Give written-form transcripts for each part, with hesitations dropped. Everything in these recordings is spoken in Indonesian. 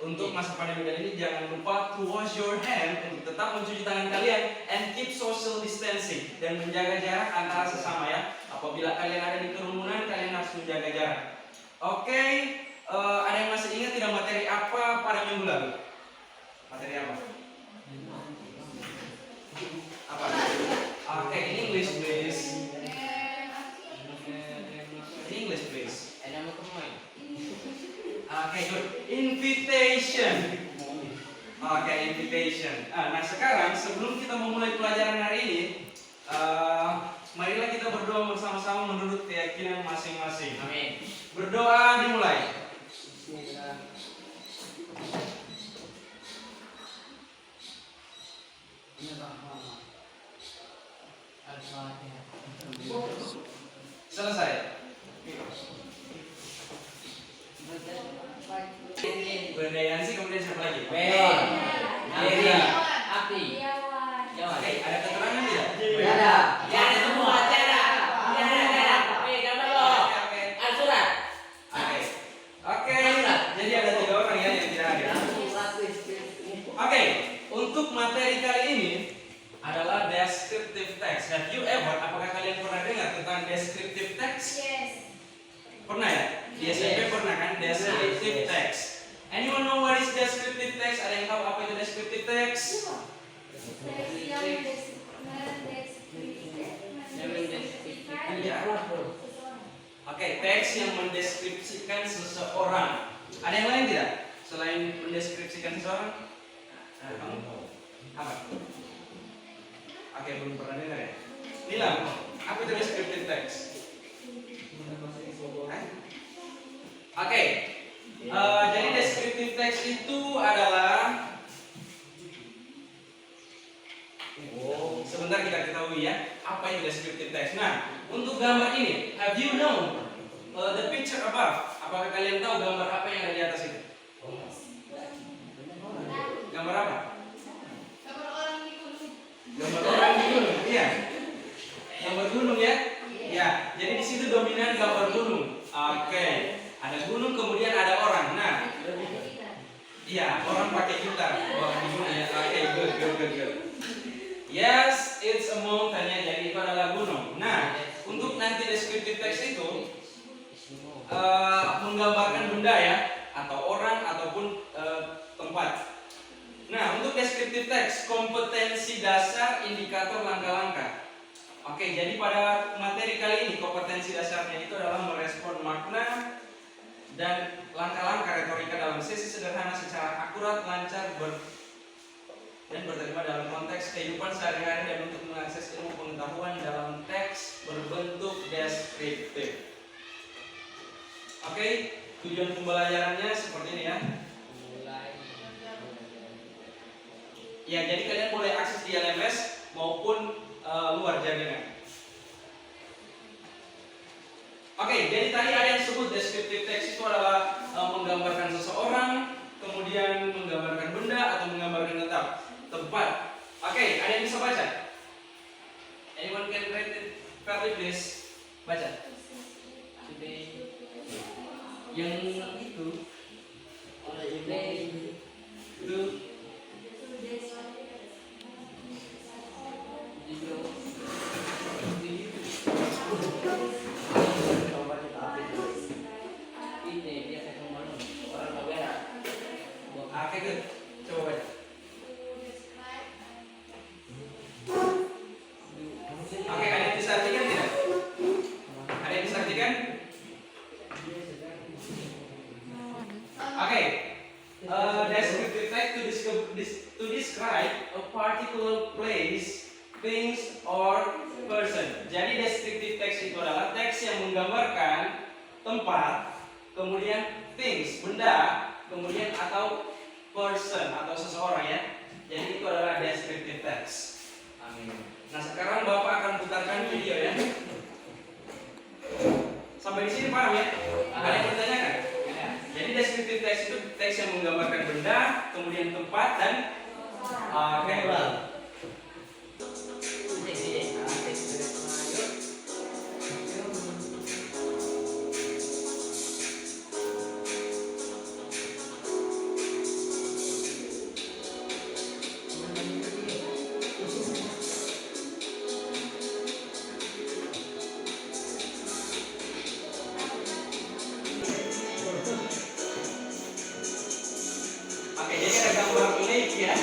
Untuk masa pandemi kali ini jangan lupa to wash your hand, untuk tetap mencuci tangan kalian, and keep social distancing, dan menjaga jarak antara sesama ya. Apabila kalian ada di kerumunan, kalian harus menjaga jarak. Oke, ada yang masih ingat tidak materi apa pada minggu lalu? Materi apa? Apa? Oke, in English please. In English please. Oke, good. Invitation. Oke, invitation. Nah, sekarang sebelum kita memulai pelajaran hari ini, marilah kita berdoa bersama-sama menurut keyakinan masing-masing. Amin. Berdoa dimulai. Selesai. Bunda Yansi, kemudian siapa lagi? Mary, Api. Oke, ada keterangan tidak? Ada. Ya, ada semua. Ada. Oke, gambar lo. Ada surat. Oke. Jadi ada 3 orang ya yang tidak hadir. Oke, untuk materi kali ini adalah descriptive text. Have you ever? Apakah kalian pernah dengar tentang descriptive text? Yes. Pernah ya? Di SMP pernah kan descriptive text. Anyone know what is descriptive text? Ada yang tahu apa itu descriptive text? Oke, teks yang mendeskripsikan seseorang. Ada yang lain tidak? Selain mendeskripsikan seseorang? Kamu? Apa? Oke, belum pernah dengar ya? Nilam, apa itu descriptive text? Oke, jadi descriptive text itu adalah sebentar kita ketahui ya apa itu descriptive text. Nah, untuk gambar ini, have you known the picture above? Apakah kalian tahu gambar apa yang ada di atas itu? Gambar apa? Gambar orang di gunung. Gambar orang di gunung, iya. Gambar gunung ya? Ya, jadi di situ dominan gambar gunung. Oke, ada gunung kemudian ada orang. Nah, iya, orang pakai gitar. Wah, di gunung ya. Oke, good. Yes, it's a mountain ya. Jadi itu adalah gunung. Nah, untuk nanti descriptive text itu menggambarkan benda ya, atau orang ataupun tempat. Nah, untuk descriptive text, kompetensi dasar, indikator, langkah-langkah. Oke, jadi pada materi kali ini kompetensi dasarnya itu adalah merespon makna dan langkah-langkah retorika dalam sesi sederhana secara akurat, lancar, dan berterima dalam konteks kehidupan sehari-hari dan untuk mengakses ilmu pengetahuan dalam teks berbentuk deskriptif. Oke, tujuan pembelajarannya seperti ini ya. Ya, jadi kalian boleh akses di LMS maupun luar jaringan. Oke, jadi tadi ada yang sebut descriptive text itu adalah menggambarkan seseorang, kemudian menggambarkan benda atau menggambarkan tempat. Oke, ada yang bisa baca? Anyone can read it? Fairly please. Baca. Yang itu. Itu. Oke, good. Coba baca. Oke, ada yang bisa artikan tidak? Ada yang bisa artikan? Oke. Descriptive text to describe a particular place, things, or person. Jadi descriptive text itu adalah teks yang menggambarkan tempat, kemudian things, benda, kemudian atau person atau seseorang ya. Jadi itu adalah descriptive text. Amin. Nah, sekarang Bapak akan putarkan video ya. Sampai di sini paham ya? Ada yang bertanyakan? Jadi descriptive text itu teks yang menggambarkan benda, kemudian tempat dan oke. Oke, jadi ada gambar image ya.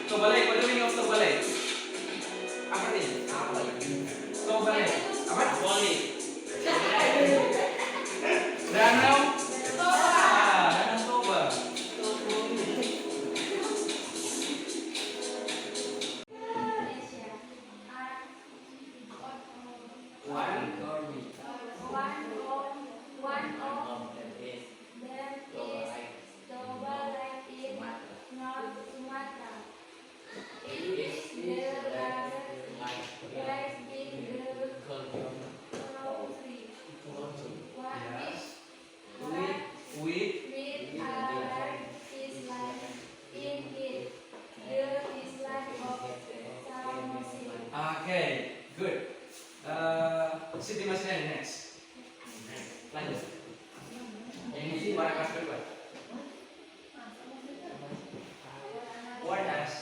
Tobalik, what do you mean of tobalik? Apa ini? Tobalik. Apa? Tobalik. Danau. Danau Toba. Okay, good. Siti Masnani next. Lanjut. Ini paragraf kedua. What has?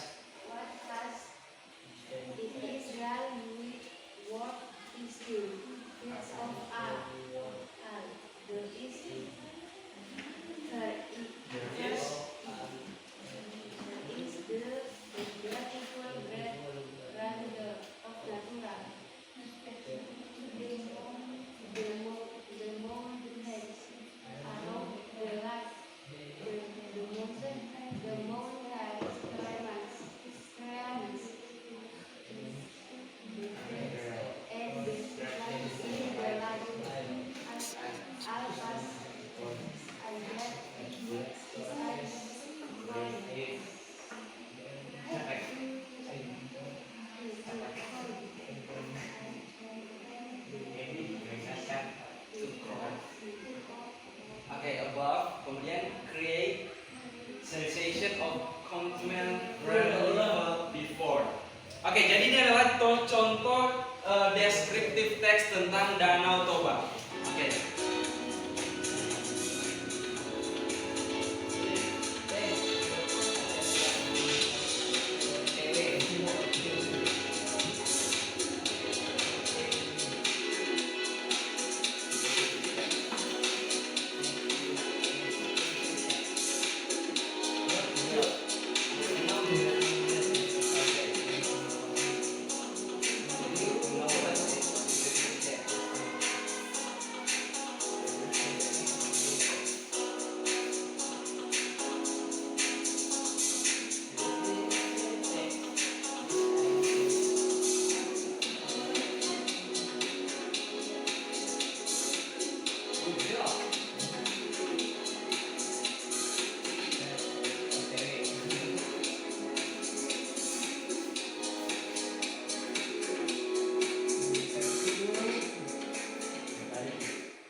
Okay, above, kemudian create sensation of contentment rather before. Oke, jadi ini adalah contoh deskriptif teks tentang Danau Toba. Oke.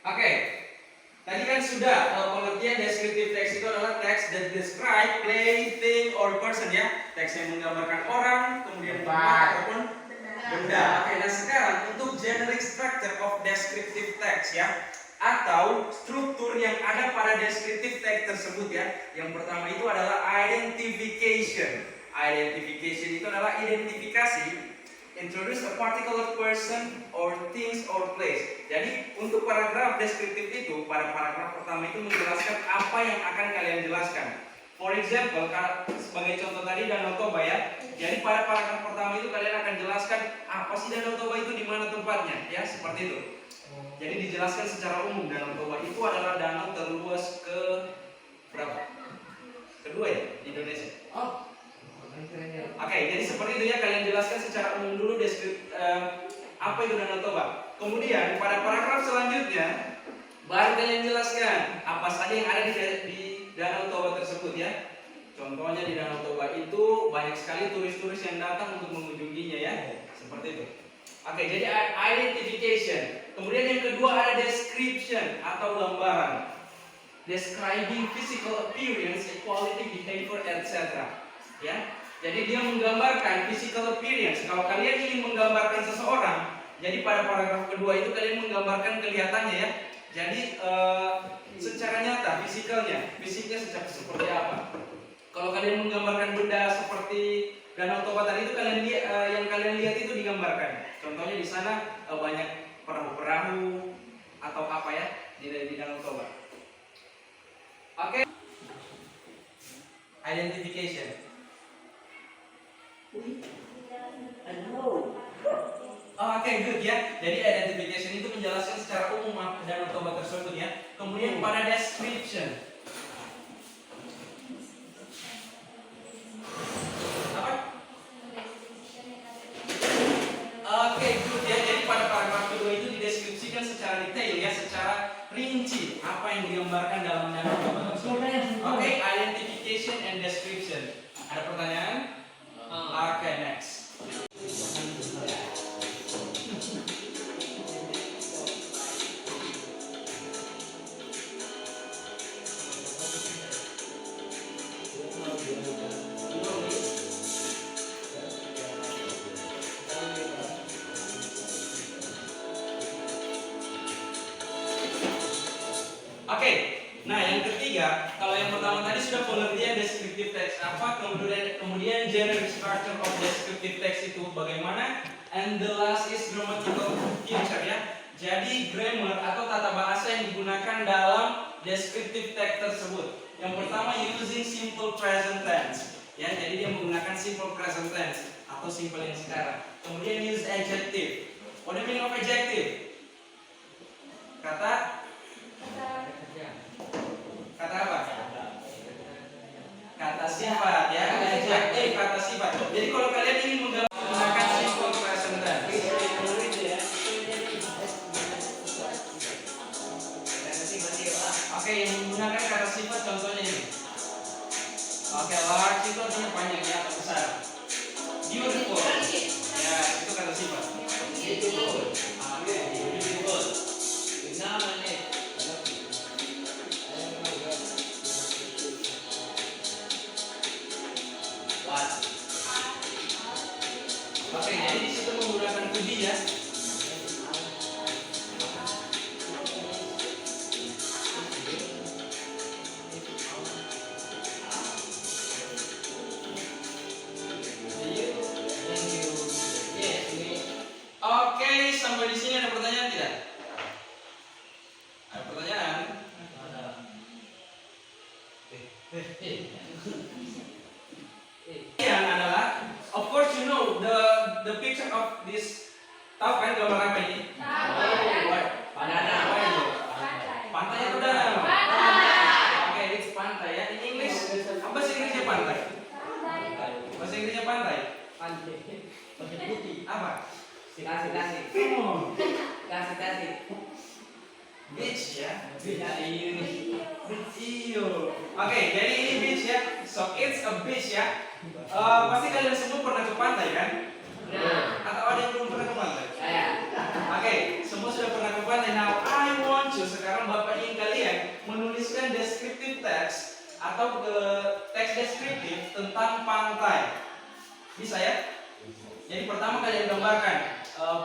Oke, tadi kan sudah pengertian deskriptif teks itu adalah teks that describe place, thing, or person ya. Teks yang menggambarkan orang, kemudian tempat ataupun benda. Oke, nah sekarang untuk generic structure of descriptive text ya, atau struktur yang ada pada descriptive text tersebut ya. Yang pertama itu adalah identification. Identification itu adalah identifikasi. Introduce a particular person or things or place. Jadi untuk paragraf deskriptif itu, pada paragraf pertama itu menjelaskan apa yang akan kalian jelaskan. For example, sebagai contoh tadi Danau Toba ya. Jadi pada paragraf pertama itu kalian akan jelaskan apa sih Danau Toba itu, di mana tempatnya, ya seperti itu. Jadi dijelaskan secara umum Danau Toba itu adalah danau terluas ke berapa? Kedua ya di Indonesia. Oke, jadi seperti itu ya, kalian jelaskan secara umum dulu apa itu Danau Toba. Kemudian pada paragraf selanjutnya baru kalian jelaskan apa saja yang ada di Danau Toba tersebut ya. Contohnya di Danau Toba itu banyak sekali turis-turis yang datang untuk mengunjunginya ya. Seperti itu. Oke, jadi identification. Kemudian yang kedua ada description atau gambaran. Describing physical appearance, equality, behavior, etc. Ya. Jadi dia menggambarkan physical appearance. Kalau kalian ingin menggambarkan seseorang, jadi pada paragraf kedua itu kalian menggambarkan kelihatannya ya. Jadi secara nyata fisiknya seperti apa? Kalau kalian menggambarkan benda seperti Danau Toba tadi itu yang kalian lihat itu digambarkan. Contohnya di sana banyak perahu-perahu atau apa ya di Danau Toba. Oke. Identification. Oke, good ya. Jadi identification itu menjelaskan secara umum Danau Toba tersebut ya. Kemudian pada description. Apa? Oke, good ya. Jadi pada paragraf kedua itu dideskripsikan secara detail ya, secara rinci apa yang digambarkan dalam Danau Toba tersebut. Oke, identification and description. Ada pertanyaan? Oke, next. Oke, nah yang ketiga, kalau yang pertama tadi sudah pengertian descriptive text apa, kemudian generic structure of descriptive text itu bagaimana, and the last is grammatical feature ya. Jadi grammar atau tata bahasa yang digunakan dalam descriptive text tersebut. Yang pertama using simple present tense, ya. Jadi dia menggunakan simple present tense atau simple yang sekarang. Kemudian use adjective. What do you mean of adjective? Kata apa? Kata sifat ya. Adjektif kata sifat. Jadi kalau kalian ingin menggunakan simple present tense, oke, yang menggunakan kata sifat contohnya ini. Oke, large itu artinya panjang ya atau besar. Beautiful. Ya, itu kata sifat. Beautiful. Oke, beautiful. Oke, jadi di situ menggunakan to be ya. Oke, sampai di sini ada pertanyaan tidak? Ada pertanyaan? Yang adalah, of course you know the picture of this. Tahu kan gambar apa ini? Pantai atau danau? Oke, it's pantai ya. In English, apa bahasa Inggrisnya pantai? Bahasa Inggrisnya pantai. Apa? Kasih. Beach ya. Iyo. Oke, jadi ini beach ya. So it's a beach ya. Pasti kalian semua pernah ke pantai kan? Atau ada yang belum pernah ke pantai? Oke, semua sudah pernah ke pantai. Now I want you, sekarang Bapak ingin kalian menuliskan descriptive text atau teks deskriptif tentang pantai. Bisa ya? Jadi pertama kalian gambarkan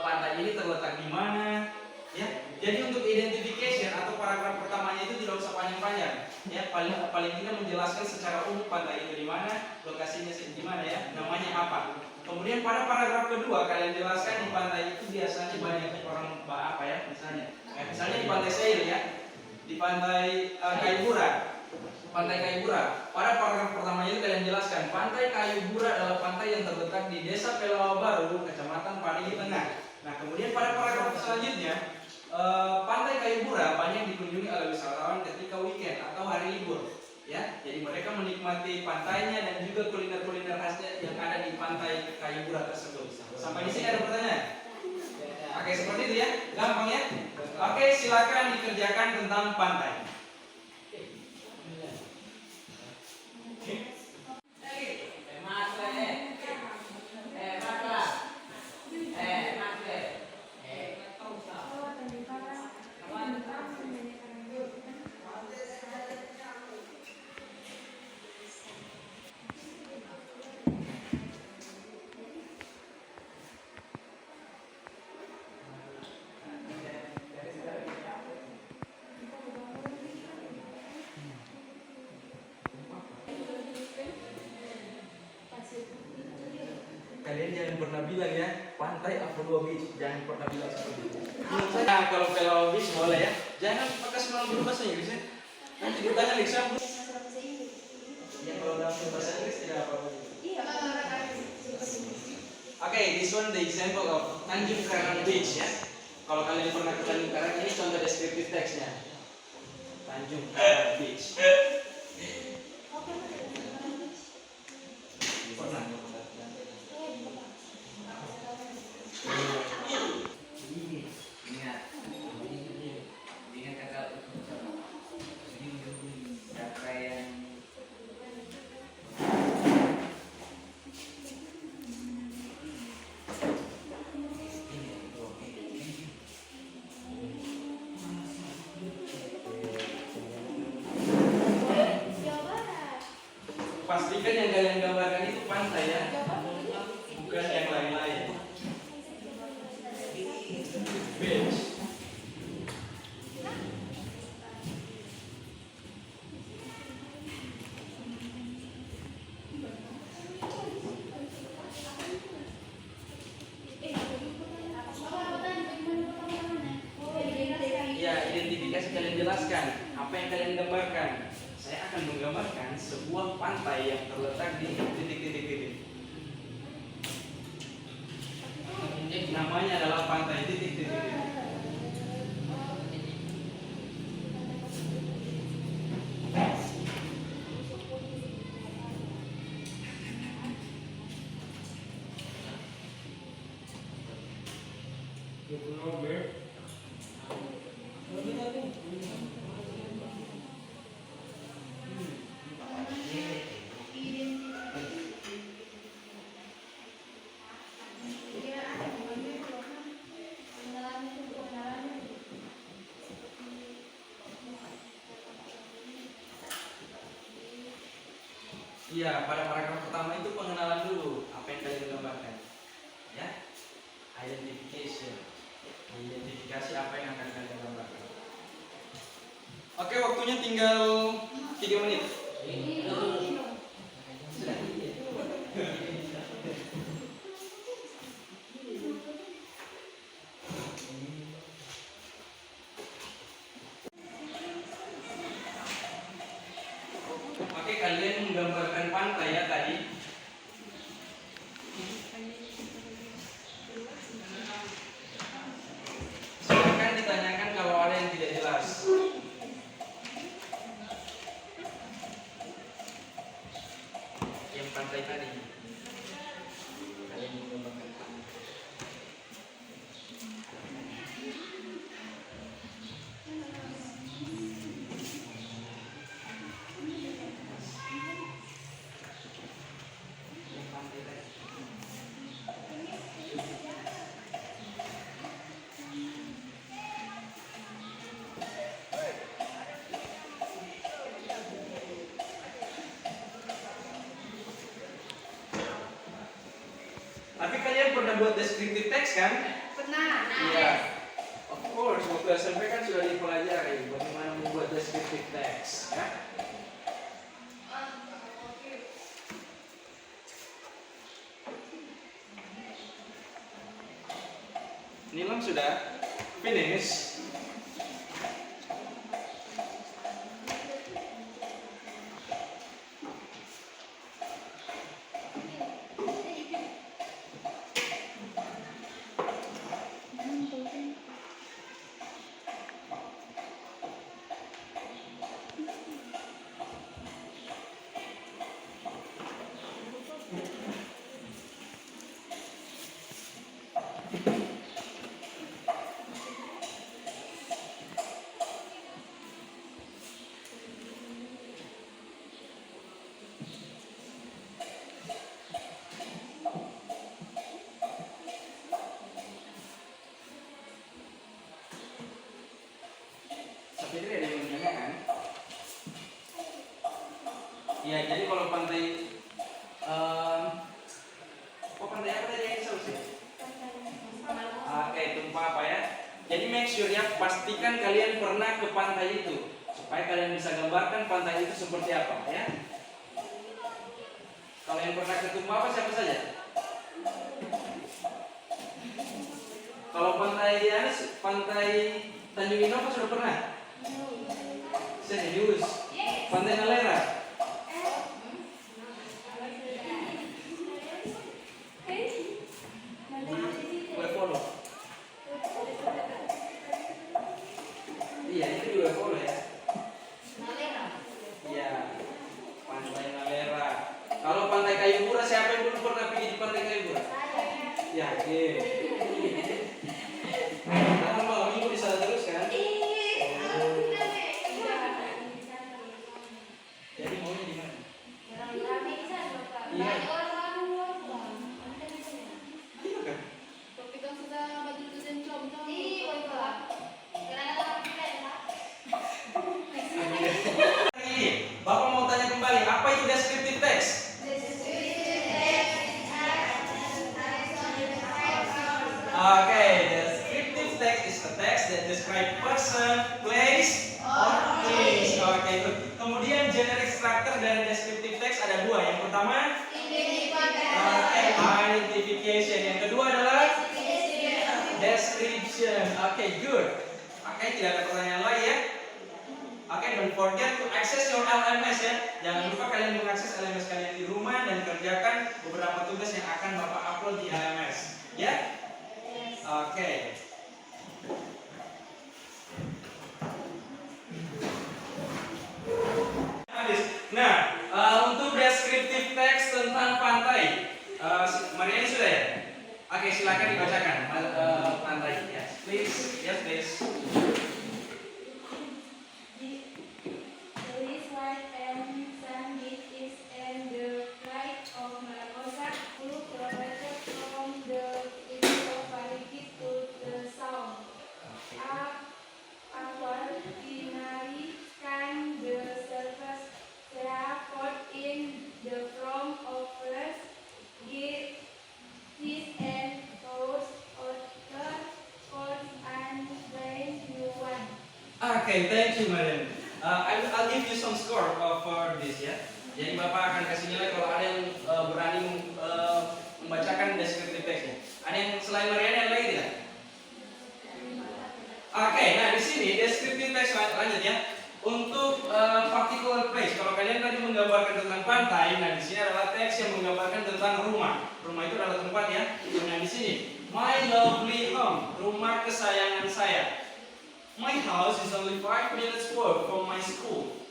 pantai ini terletak di mana, ya. Jadi untuk identification atau paragraf pertamanya itu tidak usah panjang-panjang, ya. Paling tidak menjelaskan secara umum pantai itu di mana, lokasinya di mana ya, namanya apa. Kemudian pada paragraf kedua kalian jelaskan di pantai itu biasanya banyak orang apa ya, misalnya di pantai Seil ya, di pantai Kayubura. Pantai Kayubura. Pada paragraf pertamanya itu kalian jelaskan Pantai Kayubura adalah pantai yang terletak di Desa Pelawa Baru, Kecamatan Parigi Tengah. Nah, kemudian pada paragraf selanjutnya Pantai Kayubura banyak dikunjungi oleh wisatawan ketika weekend atau hari libur. Ya, jadi mereka menikmati pantainya dan juga kuliner-kuliner khasnya yang ada di Pantai Kayubura tersebut. Sampai di sini ada pertanyaan? Oke, seperti itu ya. Gampang ya. Oke, silakan dikerjakan tentang pantai. Kalian jangan pernah bilang ya, pantai Apollo Beach, jangan pernah bilang seperti itu. Nah, kalau Apollo Beach boleh ya, jangan pakai semua bahasa Inggris ya. Nanti ditanya Lisa, ya kalau dalam bahasa Inggris tidak apa-apa. Oke, this one the example of Tanjung Karang Beach ya. Kalau kalian pernah ke Tanjung Karang, ini contoh deskriptif teksnya. Tanjung Karang Beach. Pernah? Ingat kakak kakak yang Pastikan yang kalian gambarkan itu pantai ya, bukan yang lain-lain. Beach. Ya, identifikasi kalian jelaskan apa yang kalian gambarkan. Saya akan menggambarkan sebuah pantai yang terletak di titik-titik-titik. Namanya adalah pantai titik-titik-titik. Iya, pada paragraf pertama itu pengenalan dulu apa yang kalian gambarkan. Ya, identification, identifikasi apa yang akan kalian gambarkan. Oke, waktunya tinggal 3 menit. Sudah. Oke, kalian menggambarkan pantai ya tadi. Silakan ditanyakan kalau ada yang tidak jelas. Yang pantai tadi. Kalian menggambarkan pantai. Yang pantai tadi. Tapi kalian pernah buat deskriptif teks kan? Pernah. Iya. Of course, waktu SMP kan sudah dipelajari bagaimana membuat deskriptif teks, ya? Nilam sudah finish. Fitri ada yang menanyakan? Iya, jadi kalau pantai pantai apa tadi yang solusi? Oke, tumpah apa ya? Jadi make sure ya, pastikan kalian pernah ke pantai itu supaya kalian bisa gambarkan pantai itu seperti apa ya. Kalau yang pernah ke Tumpah apa siapa saja? Kalau pantai Tanjung Innova sudah pernah? Serius? Pantai Nalera? Wefolo? Iya, itu juga Wefolo ya. Iya, Pantai Nalera. Kalau Pantai Kayu Murah, siapa yang belum pernah pergi di Pantai Kayu Murah? Yakin? Karena malam minggu di sana terus kan? Jadi maunya di mana? Iya. Iya kan? Ini, Bapak mau tanya kembali, apa itu descriptive text? Okay, descriptive text is a text that describe person, place, or things. Okay, good. Kemudian generic structure dari descriptive text ada dua. Yang pertama, identification. Yang kedua adalah description. Okay, good. Okay, tidak ada pertanyaan lagi ya. Okay, don't forget to access your LMS ya. Jangan lupa kalian mengakses LMS kalian di rumah dan kerjakan beberapa tugas yang akan Bapak upload di LMS. Ya? Oke. Nah, untuk descriptive text tentang pantai, Mariani sudah ya? Oke, silakan dibacakan pantai. Yes, please. Yes, please. Okay, thank you, Marian. I'll give you some score for this ya. Jadi Bapak akan kasih nilai kalau ada yang berani membacakan descriptive text-nya. Ada yang selain Marian yang lagi tidak? Oke, nah di sini descriptive text lanjut ya. Untuk particular place, kalau kalian tadi menggambarkan tentang pantai, nah di sini adalah teks yang menggambarkan tentang rumah. Rumah itu adalah tempat ya. Nah di sini, my lovely home, rumah kesayangan saya. My house is only 5 minutes walk from my school.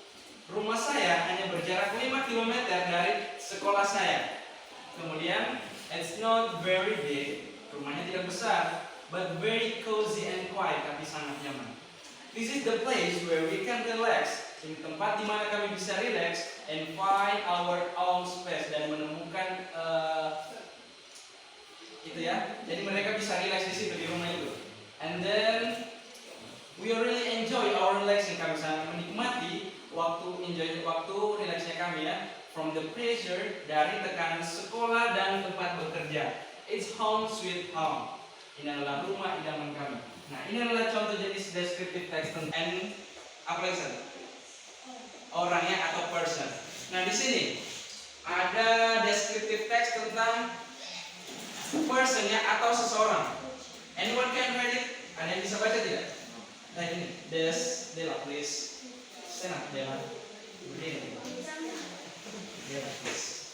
Rumah saya hanya berjarak 5 km dari sekolah saya. Kemudian, it's not very big, rumahnya tidak besar, but very cozy and quiet, tapi sangat nyaman. This is the place where we can relax. Ini tempat di mana kami bisa relax and find our own space dan menemukan itu ya. Jadi mereka bisa relax di situ di rumah itu. And then we really enjoy our relaxing, kami sangat menikmati waktu relaxnya kami ya. From the pressure dari tekanan sekolah dan tempat bekerja. It's home sweet home. Ini adalah rumah idaman kami. Nah, ini adalah contoh jenis descriptive text and apa lagi satu? Orangnya atau person. Nah, di sini ada descriptive text tentang personnya atau seseorang. Anyone can read it? Ada yang bisa baca tidak? Nah ini, Dela, please. Stand up, Dela. Berdiri. Dela, please.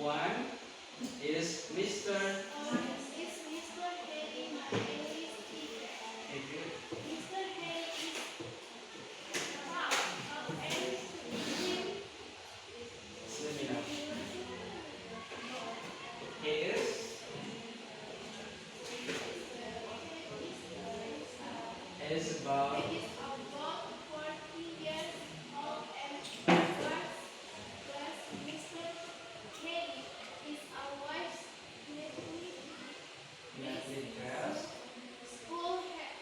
One is Mr. He is is about It is about 40 years old and was Mr. Harry is a wife's neatly dressed. school hat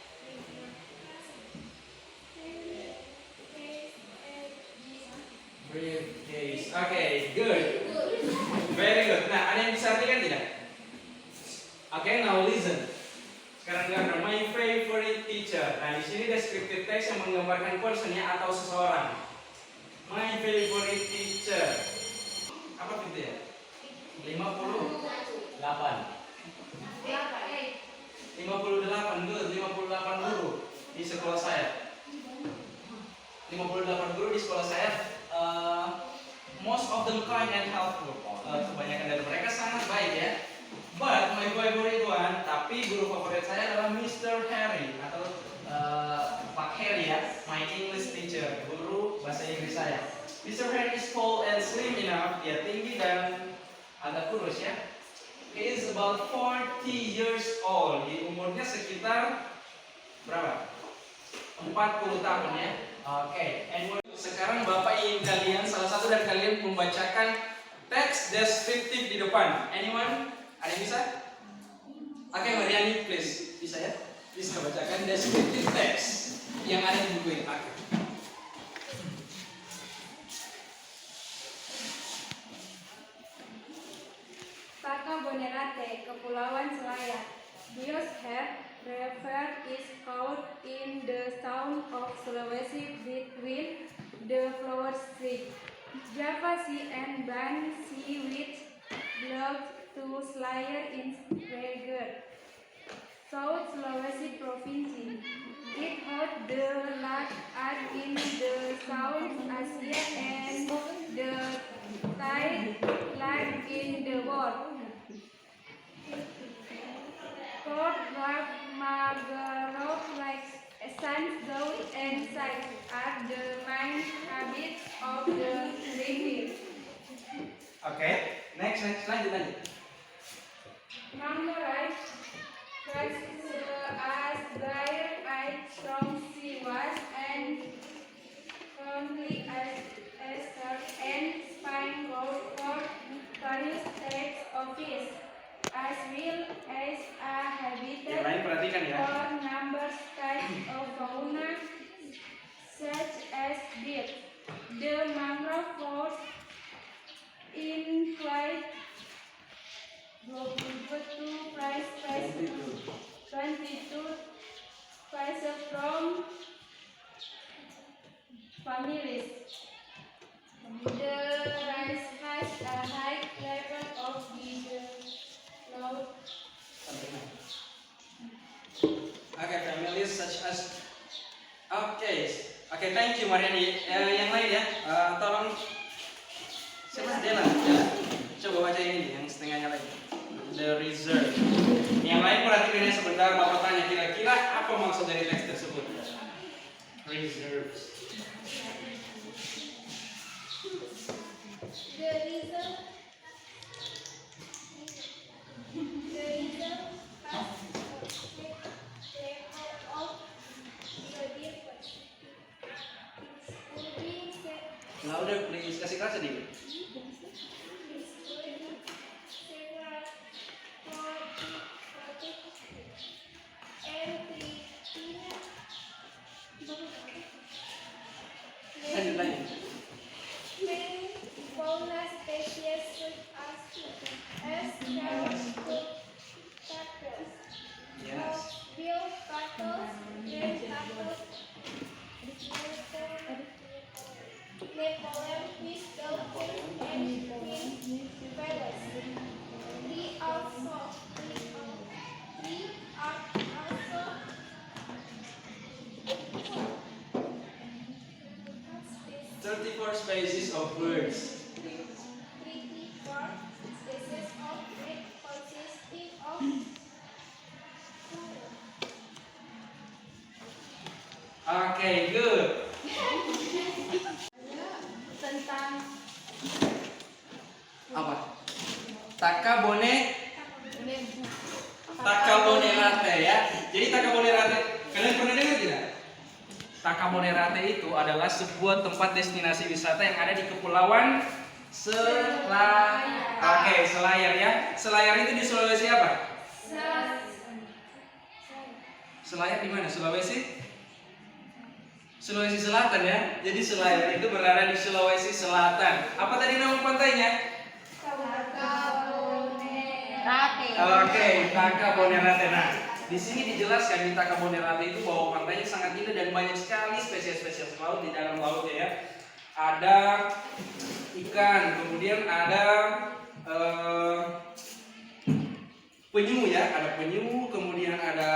Briefcase. Oke, good. Very good. Nah, ada yang bisa artikan tidak? Oke, now listen. Sekarang dengar my favorite teacher. Nah, di sini descriptive text yang menggambarkan personnya atau seseorang. My favorite teacher. Apa itu ya? 50. 58 good, 58 guru di sekolah saya. 58 guru di sekolah saya. Most of them kind and helpful. Kebanyakan dari mereka sangat baik ya. But my favorite one, tapi guru favorit saya adalah Mr. Harry atau Pak Harry ya, my English teacher, guru bahasa Inggris saya. Mr. Harry is tall and slim enough, dia tinggi dan agak kurus ya. He is about 40 years old. Di umurnya sekitar berapa? 40 tahun ya. Oke. And sekarang Bapak ingin kalian, salah satu dari kalian membacakan teks deskriptif di depan. Anyone? Ada yang bisa? Oke, Mariani please. Bisa ya? Bisa bacakan deskriptif teks yang ada di buku ini. Oke. Taka Bonerate, Kepulauan Selayar. Biosphère Reserve is caught in the sound of Sulawesi between the Flower Strait, Java Sea and Ban Sea which belongs to Selayar in Reger, South Sulawesi Province. It holds the large art in the South Asia and the tide land in the world. Port Margaret like sandstone and site are the main habits of the reindeer. Oke. Next, lanjut. Mangrove tracks as dire ice from sea wash and currently as ester and spine gold for various types of fish, as well as a Yang lain habitat perhatikan ya. for numerous types of fauna such as deer. The mangrove forest includes 22 species from families. The rice has a high level of low. Oke, families such as. Oke, thank you Mariani. Yang lain ya, tolong. Siapa Dela? Coba baca ini, yang setengahnya lagi. The reserve. Yang lain perhatikannya sebentar, Bapak tanya kira-kira apa maksud dari teks tersebut. Reserves. The reason has of the difference. Being said Louder please, kasih keras sedikit. Lanjut. many fauna species such as Yes. bill turtles, red turtles, Napoleon fish, dolphin, and queen whales. Three are also 34 species of birds. 34 species of birds consisting of Oke, good. Tentang Apa? Takabone latte ya. Jadi takabone latte, kalian pernah dengar tidak? Tacabonerate itu adalah sebuah tempat destinasi wisata yang ada di Kepulauan Selayar. Oke, Selayar ya. Selayar itu di Sulawesi apa? Selayar di mana? Sulawesi? Sulawesi Selatan ya. Jadi Selayar itu berada di Sulawesi Selatan. Apa tadi nama pantainya? Oke, Tacabonerate. Nah, di sini dijelaskan di Tacabonerate itu bahwa pantainya sangat indah dan banyak sekali spesies-spesies laut di dalam lautnya ya. Ada ikan, kemudian ada penyu ya, ada penyu, kemudian ada,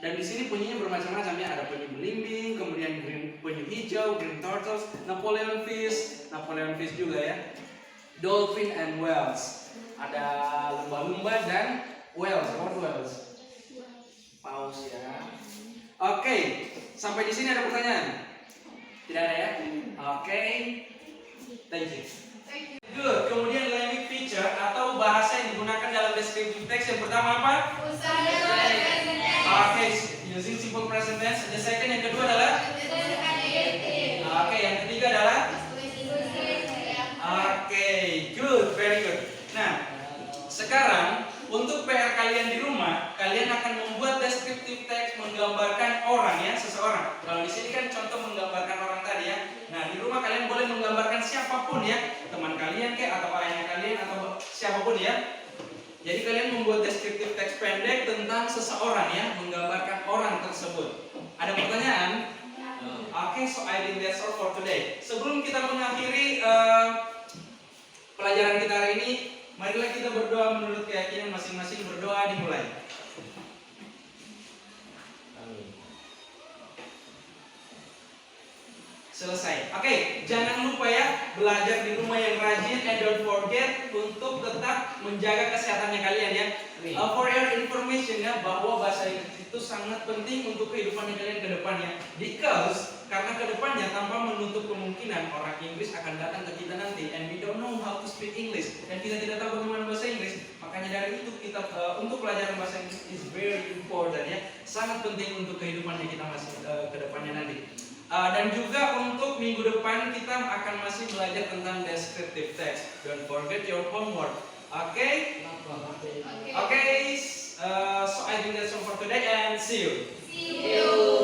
dan di sini penyunya bermacam-macam ya, ada penyu belimbing, kemudian penyu hijau, green turtles, Napoleon fish juga ya, dolphin and whales, ada lumba-lumba dan whales, what whales? Paus ya. Oke, sampai di sini ada pertanyaan? Tidak ada ya? Oke, thank you. Good. Kemudian language feature atau bahasa yang digunakan dalam descriptive text yang pertama apa? Oke, using simple present tense. The second, yang kedua adalah? Oke, yang ketiga adalah? Oke, good, very good. Nah, sekarang untuk PR kalian di rumah, kalian akan membuat descriptive text menggambarkan orang ya, seseorang. Kalau di sini kan contoh menggambarkan orang tadi ya. Nah, di rumah kalian boleh menggambarkan siapapun ya, teman kalian kayak atau ayahnya kalian atau siapapun ya. Jadi kalian membuat descriptive text pendek tentang seseorang ya, menggambarkan orang tersebut. Ada pertanyaan? Oke, so I think that's all for today. Sebelum kita mengakhiri pelajaran kita hari ini, marilah kita berdoa menurut keyakinan masing-masing. Berdoa dimulai. Selesai. Oke, jangan lupa ya belajar di rumah yang rajin and don't forget untuk tetap menjaga kesehatannya kalian ya. For your information ya, bahwa bahasa Inggris itu sangat penting untuk kehidupan kalian ke depannya. Because karena ke depannya tanpa menutup kemungkinan orang Inggris akan datang ke kita nanti, and we don't know how to speak English, dan kita tidak tahu bagaimana bahasa Inggris. Makanya dari itu kita untuk pelajaran bahasa Inggris is very important ya, sangat penting untuk kehidupannya kita masih ke depannya nanti. Dan juga untuk minggu depan kita akan masih belajar tentang descriptive text. Don't forget your homework. Okay? Okay. So I think that's all for today and see you. See you.